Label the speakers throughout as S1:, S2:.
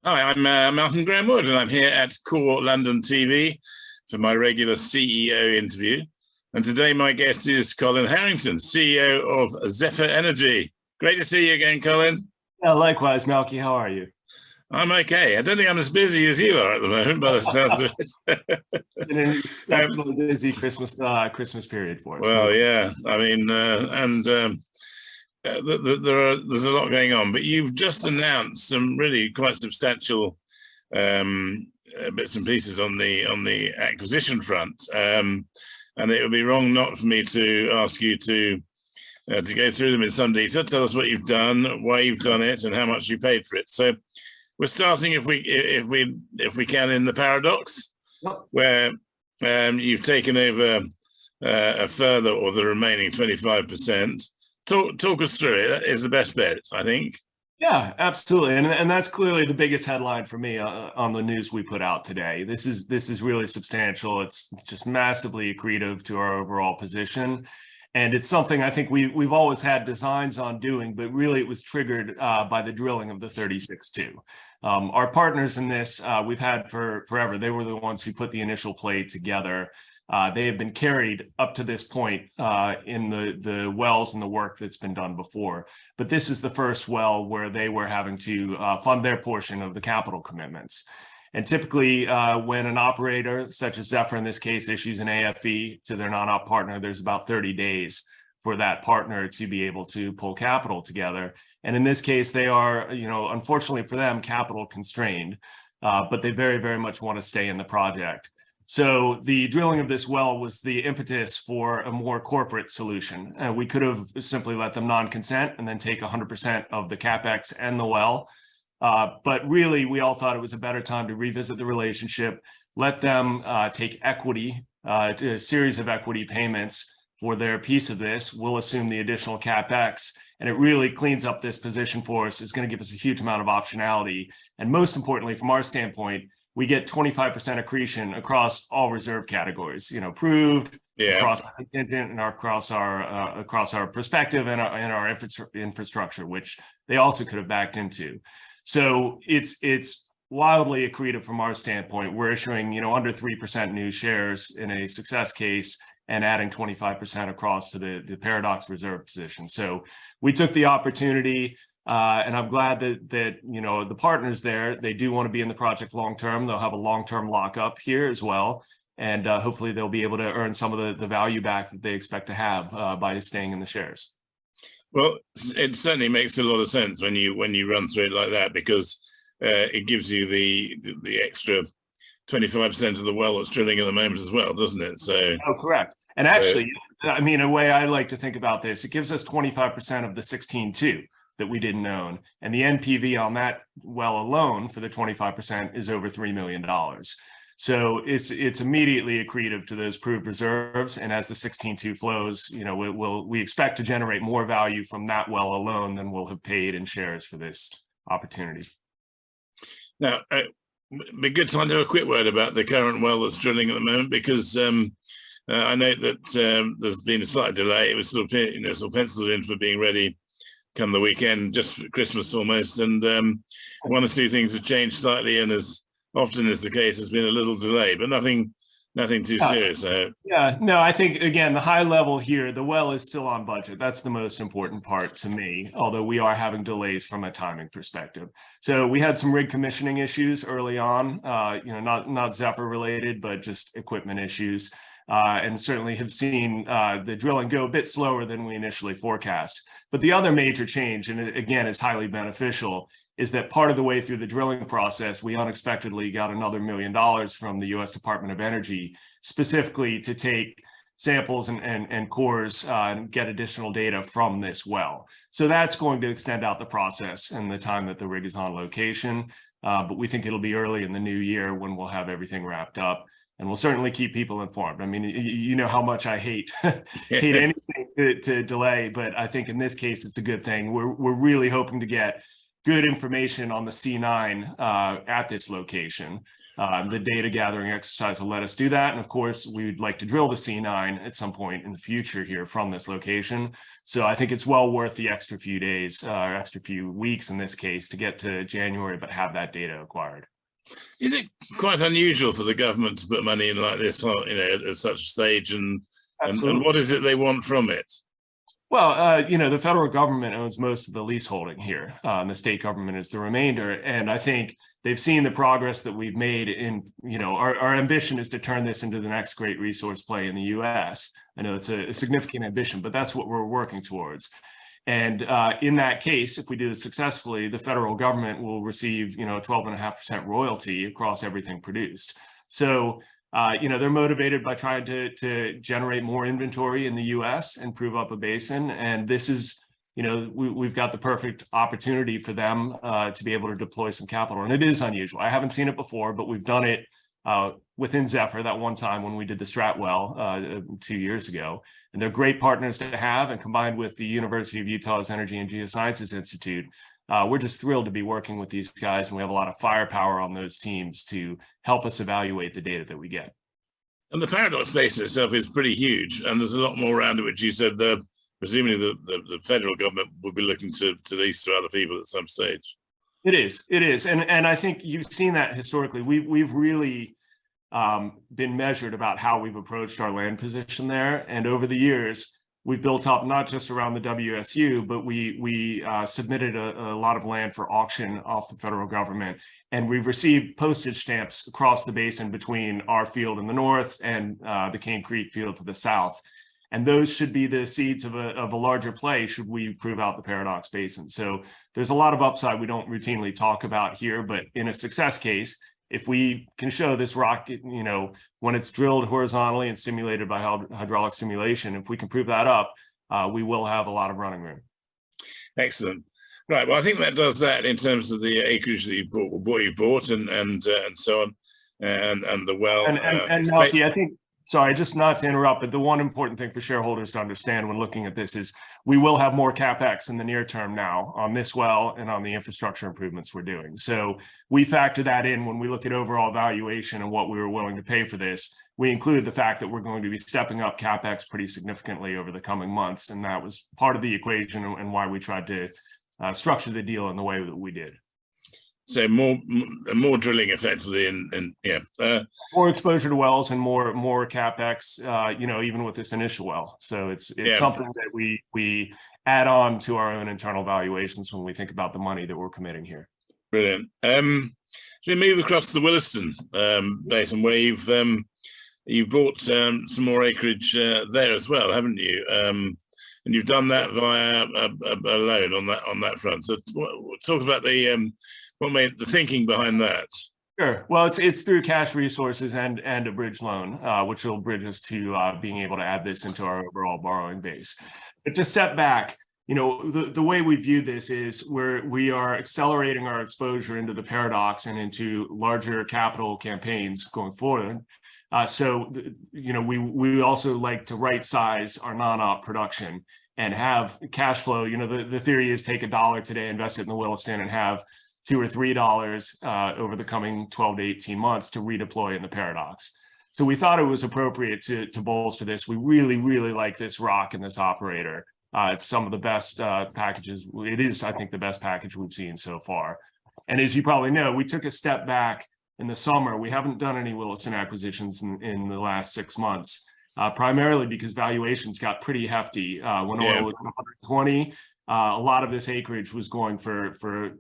S1: Hi, I'm Malcolm Graham Wood, and I'm here at Core London TV for my regular CEO interview. And today my guest is Colin Harrington, CEO of Zephyr Energy. Great to see you again, Colin.
S2: Yeah, likewise, Malky. How are you?
S1: I'm okay. I don't think I'm as busy as you are at the moment, by the sounds of it.
S2: Been an
S1: um,
S2: exceptionally busy Christmas period for us.
S1: well, yeah. I mean, there's a lot going on, but you've just announced some really quite substantial um, bits and pieces on the acquisition front, and it would be wrong not for me to ask you to go through them in some detail. Tell us what you've done, why you've done it, and how much you paid for it. So we're starting, if we can, in the paradox,
S2: Yep.
S1: where you've taken over a further or the remaining 25%. Talk us through it. That is the best bet, I think.
S2: Yeah, absolutely, and that's clearly the biggest headline for me on the news we put out today. This is really substantial. It's just massively accretive to our overall position, and it's something I think we've always had designs on doing, but really it was triggered by the drilling of the 36-2. Our partners in this we've had for forever. They were the ones who put the initial play together. They have been carried up to this point in the wells and the work that's been done before. But this is the first well where they were having to fund their portion of the capital commitments. And typically, when an operator, such as Zephyr in this case, issues an AFE to their non-op partner, there's about 30 days for that partner to be able to pull capital together. And in this case, they are, unfortunately for them, capital constrained, but they very, very much want to stay in the project. So the drilling of this well was the impetus for a more corporate solution. We could have simply let them non-consent and then take 100% of the CapEx and the well. But really, we all thought it was a better time to revisit the relationship, let them take equity, a series of equity payments for their piece of this. We'll assume the additional CapEx, and it really cleans up this position for us. It's going to give us a huge amount of optionality. And most importantly, from our standpoint, we get 25% accretion across all reserve categories, proved, across contingent, and across our perspective and our infrastructure, which they also could have backed into. So it's wildly accretive from our standpoint. We're issuing, under 3% new shares in a success case and adding 25% across to the Paradox reserve position. So we took the opportunity. And I'm glad that the partners there, they do want to be in the project long term. They'll have a long-term lockup here as well, and hopefully they'll be able to earn some of the value back that they expect to have by staying in the shares.
S1: Well, it certainly makes a lot of sense when you run through it like that, because it gives you the extra 25% of the well that's drilling at the moment as well, doesn't it? So
S2: correct. And actually, I mean, a way I like to think about this, it gives us 25% of the 16.2 that we didn't own. And the NPV on that well alone for the 25% is over $3 million. So it's immediately accretive to those proved reserves. And as the 16.2 flows, we expect to generate more value from that well alone than we'll have paid in shares for this opportunity.
S1: Now, it'd be good time to have a quick word about the current well that's drilling at the moment, because I know that there's been a slight delay. It was sort of penciled in for being ready come the weekend, just for Christmas almost, and one or two things have changed slightly, and as often is the case, there's been a little delay, but nothing too serious.
S2: Yeah, no, I think, again, the high level here, the well is still on budget. That's the most important part to me, although we are having delays from a timing perspective. So we had some rig commissioning issues early on, not Zephyr related, but just equipment issues. And certainly have seen the drilling go a bit slower than we initially forecast. But the other major change, and again, is highly beneficial, is that part of the way through the drilling process, we unexpectedly got another $1 million from the U.S. Department of Energy, specifically to take samples and cores and get additional data from this well. So that's going to extend out the process and the time that the rig is on location. But we think it'll be early in the new year when we'll have everything wrapped up. And we'll certainly keep people informed. I mean, you know how much I hate anything to delay, but I think in this case, it's a good thing. We're really hoping to get good information on the C9 at this location. The data gathering exercise will let us do that. And of course, we'd like to drill the C9 at some point in the future here from this location. So I think it's well worth the extra few days, or extra few weeks in this case, to get to January, but have that data acquired.
S1: Is it quite unusual for the government to put money in like this, at such a stage, and what is it they want from it?
S2: Well, the federal government owns most of the leaseholding here. The state government is the remainder. And I think they've seen the progress that we've made in, our ambition is to turn this into the next great resource play in the US. I know it's a significant ambition, but that's what we're working towards. And in that case, if we do this successfully, the federal government will receive, 12.5% royalty across everything produced. So they're motivated by trying to generate more inventory in the US and prove up a basin. And this is, we've got the perfect opportunity for them to be able to deploy some capital. And it is unusual. I haven't seen it before, but we've done it within Zephyr that one time when we did the Strat well 2 years ago. And they're great partners to have. And combined with the University of Utah's Energy and Geosciences Institute, we're just thrilled to be working with these guys, and we have a lot of firepower on those teams to help us evaluate the data that we get.
S1: And the Paradox Basin itself is pretty huge, and there's a lot more around it, which you said presumably the federal government would be looking to lease to other people at some stage.
S2: It is, and I think you've seen that historically. We've really been measured about how we've approached our land position there, and over the years, we've built up not just around the WSU, but we submitted a lot of land for auction off the federal government. And we've received postage stamps across the basin between our field in the north and the Cane Creek field to the south. And those should be the seeds of a larger play should we prove out the Paradox Basin. So there's a lot of upside we don't routinely talk about here, but in a success case, if we can show this rock, when it's drilled horizontally and stimulated by hydraulic stimulation, if we can prove that up, we will have a lot of running room.
S1: Excellent. Right. Well, I think that does that in terms of the acreage that you bought, what you bought, and so on, and the well.
S2: And Malky, I think. Sorry, just not to interrupt, but the one important thing for shareholders to understand when looking at this is we will have more CapEx in the near term now on this well and on the infrastructure improvements we're doing. So we factor that in when we look at overall valuation and what we were willing to pay for this. We include the fact that we're going to be stepping up CapEx pretty significantly over the coming months. And that was part of the equation and why we tried to structure the deal in the way that we did.
S1: So more drilling effectively,
S2: more exposure to wells and more CapEx, even with this initial well. So it's something that we add on to our own internal valuations when we think about the money that we're committing here.
S1: Brilliant. So we move across the Williston Basin, where you've bought some more acreage there as well, haven't you? And you've done that via a loan on that front. So talk about what made the thinking behind that?
S2: Sure. Well, it's through cash resources and a bridge loan, which will bridge us to being able to add this into our overall borrowing base. But to step back, the way we view this is we are accelerating our exposure into the Paradox and into larger capital campaigns going forward. We also like to right size our non-op production and have cash flow. The theory is take $1 today, invest it in the Williston, and have $2 or $3 over the coming 12 to 18 months to redeploy in the Paradox. So we thought it was appropriate to bolster this. We really, really like this rock and this operator. It's some of the best packages. It is, I think, the best package we've seen so far. And as you probably know, we took a step back in the summer. We haven't done any Williston acquisitions in the last 6 months, primarily because valuations got pretty hefty. When oil was 120, a lot of this acreage was going for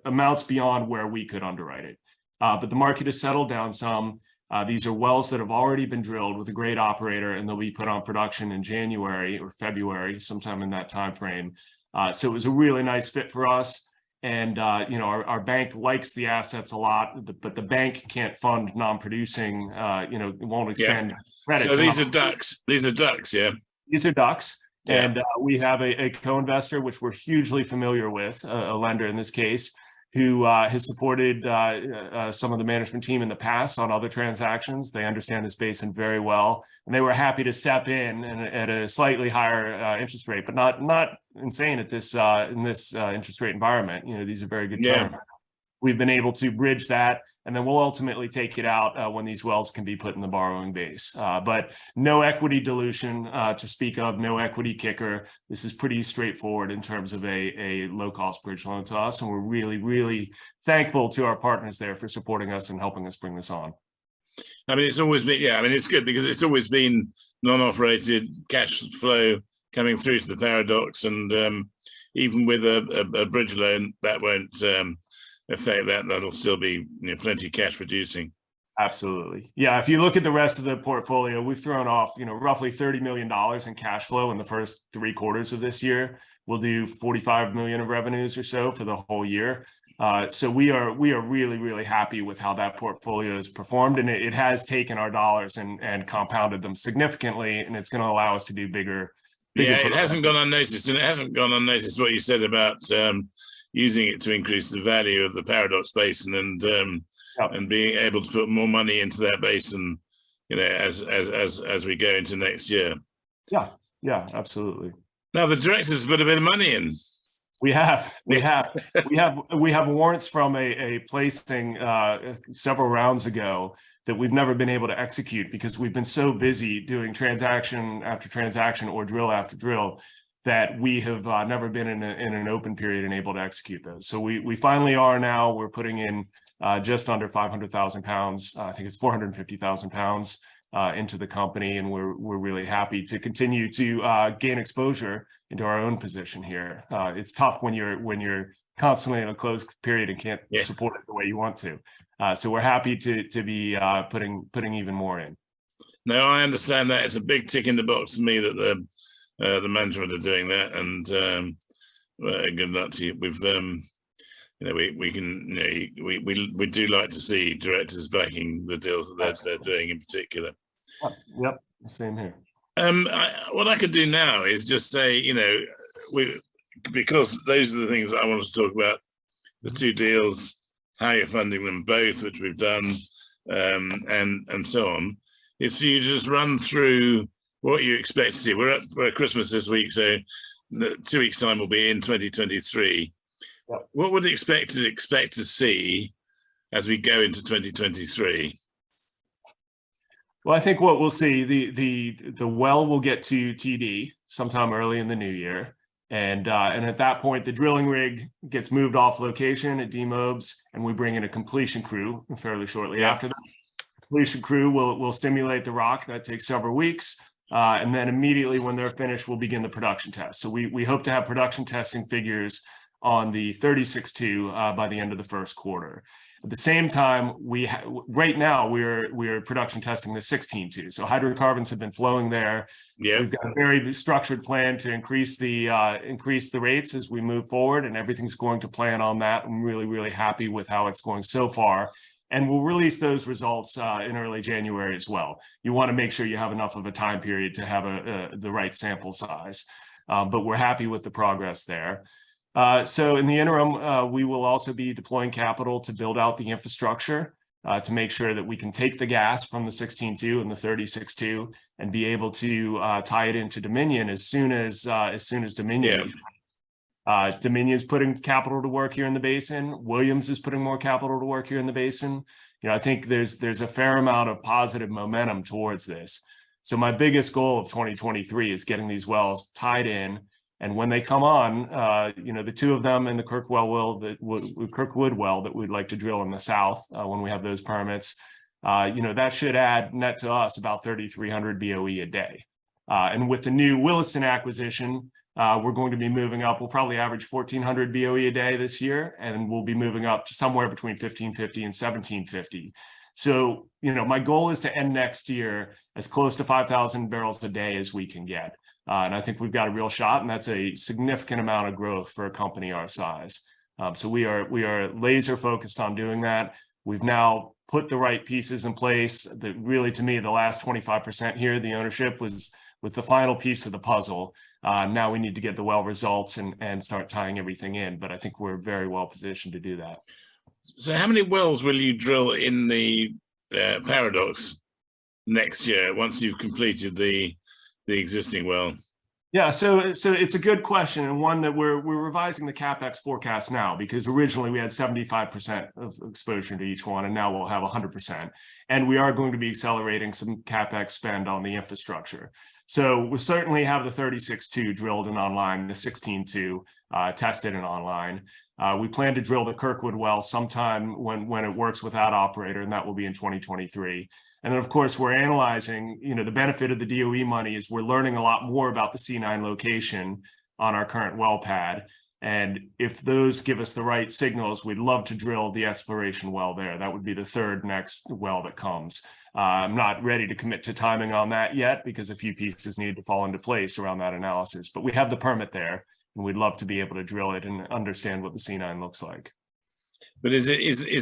S2: amounts beyond where we could underwrite it. But the market has settled down some. These are wells that have already been drilled with a great operator, and they'll be put on production in January or February, sometime in that time frame. So it was a really nice fit for us. And our bank likes the assets a lot, but the bank can't fund non-producing. It won't extend credit.
S1: So these are ducks. These are ducks, yeah.
S2: These are ducks.
S1: Yeah.
S2: And we have a co-investor, which we're hugely familiar with, a lender in this case, who has supported some of the management team in the past on other transactions. They understand this basin very well, and they were happy to step in at a slightly higher interest rate, but not insane at this in this interest rate environment. These are very good terms. we've been able to bridge that, and then we'll ultimately take it out when these wells can be put in the borrowing base. But no equity dilution to speak of, no equity kicker. This is pretty straightforward in terms of a low-cost bridge loan to us, and we're really, really thankful to our partners there for supporting us and helping us bring this on.
S1: I mean, it's always been, yeah, I mean, it's good because it's always been non-operated cash flow coming through to the Paradox, and even with a bridge loan, that won't affect that. That'll still be, you know, plenty cash producing.
S2: Absolutely. Yeah, if you look at the rest of the portfolio, we've thrown off, you know, roughly $30 million in cash flow in the first 3 quarters of this year. We'll do 45 million of revenues or so for the whole year. So we are really, really happy with how that portfolio has performed, and it has taken our dollars and compounded them significantly, and it's going to allow us to do bigger.
S1: Yeah, it hasn't gone unnoticed, and it hasn't gone unnoticed what you said about using it to increase the value of the Paradox Basin, and being able to put more money into that basin, you know, as we go into next year.
S2: Yeah, absolutely.
S1: Now the directors put a bit of money in.
S2: We have warrants from a placing several rounds ago that we've never been able to execute because we've been so busy doing transaction after transaction or drill after drill that we have never been in an open period and able to execute those. So we finally are now. We're putting in just under 500,000 pounds. I think it's 450,000 pounds into the company, and we're really happy to continue to gain exposure into our own position here. It's tough when you're constantly in a closed period and can't support it the way you want to. So we're happy to be putting even more in.
S1: No, I understand that. It's a big tick in the box for me that the management are doing that, and good luck to you. We've you know, we can, you know, we do like to see directors backing the deals that they're doing in particular.
S2: Yep, same here.
S1: What I could do now is just say, you know, because those are the things I wanted to talk about, the 2 deals, how you're funding them both, which we've done, and so on. If you just run through what you expect to see, we're at Christmas this week, so 2 weeks' time will be in 2023. Yep. What would you expect to see as we go into 2023?
S2: Well, I think what we'll see, the well will get to TD sometime early in the new year. And at that point, the drilling rig gets moved off location at demobes, and we bring in a completion crew fairly shortly after that. Completion crew will stimulate the rock. That takes several weeks. And then immediately when they're finished, we'll begin the production test. So we hope to have production testing figures on the 36-2 by the end of the first quarter. At the same time, right now we're production testing the 16-2. So hydrocarbons have been flowing there. Yeah, we've got a very structured plan to increase the rates as we move forward, and everything's going to plan on that. I'm really, really happy with how it's going so far. And we'll release those results in early January as well. You want to make sure you have enough of a time period to have the right sample size. But we're happy with the progress there. So in the interim, we will also be deploying capital to build out the infrastructure to make sure that we can take the gas from the 16-2 and the 36-2 and be able to tie it into Dominion as soon as Dominion. Yeah. Dominion's putting capital to work here in the basin. Williams is putting more capital to work here in the basin. You know, I think there's a fair amount of positive momentum towards this. So my biggest goal of 2023 is getting these wells tied in. And when they come on, you know, the 2 of them and the Kirkwood well that we'd like to drill in the south when we have those permits, you know, that should add net to us about 3,300 BOE a day. And with the new Williston acquisition, we're going to be moving up. We'll probably average 1,400 BOE a day this year, and we'll be moving up to somewhere between 1,550 and 1,750. So, you know, my goal is to end next year as close to 5,000 barrels a day as we can get. And I think we've got a real shot, and that's a significant amount of growth for a company our size. So we are laser focused on doing that. We've now put the right pieces in place. That really, to me, the last 25% here, the ownership was the final piece of the puzzle. Now we need to get the well results and start tying everything in. But I think we're very well positioned to do that.
S1: So how many wells will you drill in the Paradox next year once you've completed the existing well?
S2: Yeah, so it's a good question, and one that we're revising the CapEx forecast now, because originally we had 75% of exposure to each one, and now we'll have 100%. And we are going to be accelerating some CapEx spend on the infrastructure. So we certainly have the 36-2 drilled and online, the 16-2 tested and online. We plan to drill the Kirkwood well sometime when it works without operator, and that will be in 2023. And then, of course, we're analyzing, the benefit of the DOE money is we're learning a lot more about the C9 location on our current well pad. And if those give us the right signals, we'd love to drill the exploration well there. That would be the third next well that comes. I'm not ready to commit to timing on that yet because a few pieces need to fall into place around that analysis. But we have the permit there, and we'd love to be able to drill it and understand what the C9 looks like.
S1: But is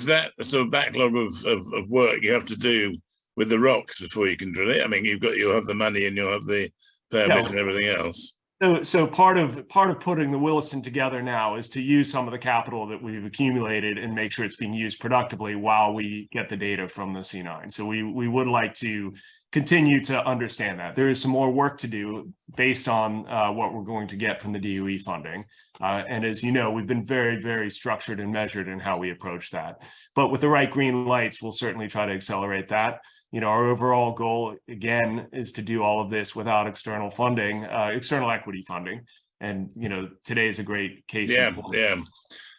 S1: that a sort of backlog of work you have to do with the rocks before you can drill it? I mean, you'll have the money and you'll have the permit and everything else.
S2: So part of putting the Williston together now is to use some of the capital that we've accumulated and make sure it's being used productively while we get the data from the C9. So we would like to continue to understand that. There is some more work to do based on what we're going to get from the DOE funding. And as you know, we've been very, very structured and measured in how we approach that. But with the right green lights, we'll certainly try to accelerate that. Our overall goal, again, is to do all of this without external funding, external equity funding. And, today is a great case.
S1: Yeah.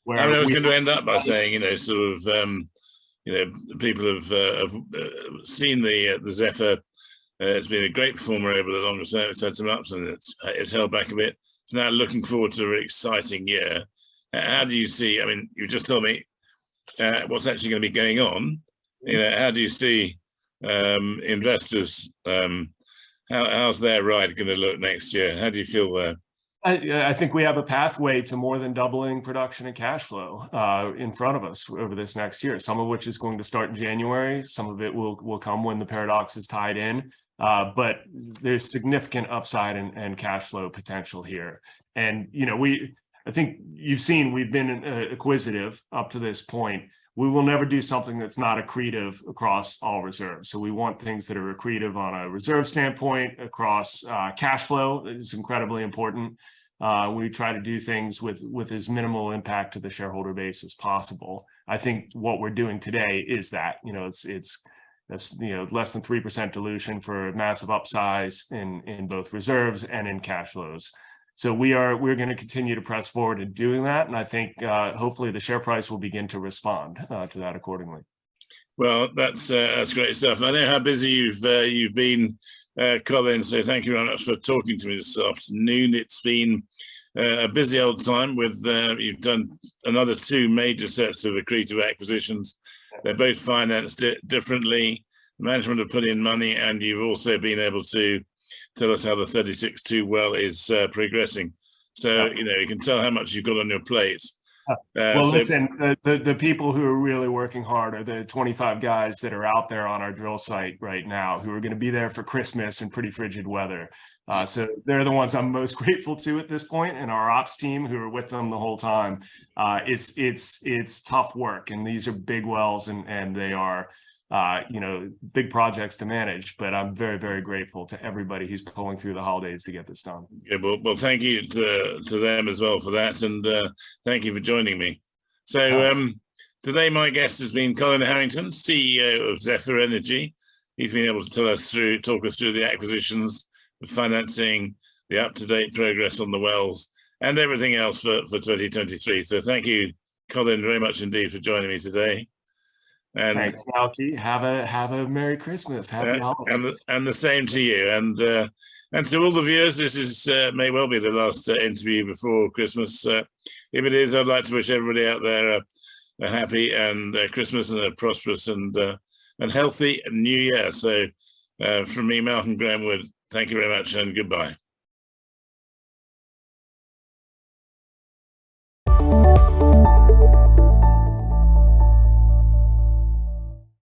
S1: Where I was going to end up by saying, people have seen the Zephyr. It's been a great performer over the longer term. It's had some ups and it's held back a bit. It's now looking forward to a very exciting year. How do you see, I mean, you just told me what's actually going to be going on. How do you see investors, how's their ride going to look next year? How do you feel there?
S2: I think we have a pathway to more than doubling production and cash flow in front of us over this next year, some of which is going to start in January. Some of it will come when the paradox is tied in. But there's significant upside and cash flow potential here. And, I think you've seen we've been acquisitive up to this point. We will never do something that's not accretive across all reserves. So we want things that are accretive on a reserve standpoint across cash flow is incredibly important. We try to do things with as minimal impact to the shareholder base as possible. I think what we're doing today is that, it's less than 3% dilution for massive upsize in both reserves and in cash flows. So we're going to continue to press forward in doing that, and I think hopefully the share price will begin to respond to that accordingly.
S1: Well, that's great stuff. I know how busy you've been, Colin. So thank you very much for talking to me this afternoon. It's been a busy old time with you've done another 2 major sets of accretive acquisitions. They're both financed differently. Management have put in money, and you've also been able to tell us how the 36-2 well is progressing. So, you can tell how much you've got on your plate.
S2: Listen, the people who are really working hard are the 25 guys that are out there on our drill site right now who are going to be there for Christmas in pretty frigid weather. So they're the ones I'm most grateful to at this point, and our ops team who are with them the whole time. It's tough work, and these are big wells, and they are big projects to manage, but I'm very, very grateful to everybody who's pulling through the holidays to get this done.
S1: Yeah, well, thank you to them as well for that, and thank you for joining me. So today my guest has been Colin Harrington, CEO of Zephyr Energy. He's been able to talk us through the acquisitions, the financing, the up-to-date progress on the wells, and everything else for 2023. So thank you, Colin, very much indeed for joining me today. And
S2: thanks, Malky. Have a Merry Christmas, Happy Holidays,
S1: and the same to you. And to all the viewers, this is may well be the last interview before Christmas. If it is, I'd like to wish everybody out there a happy and Christmas and a prosperous and healthy New Year. So from me, Malcolm Grahamwood, thank you very much and goodbye.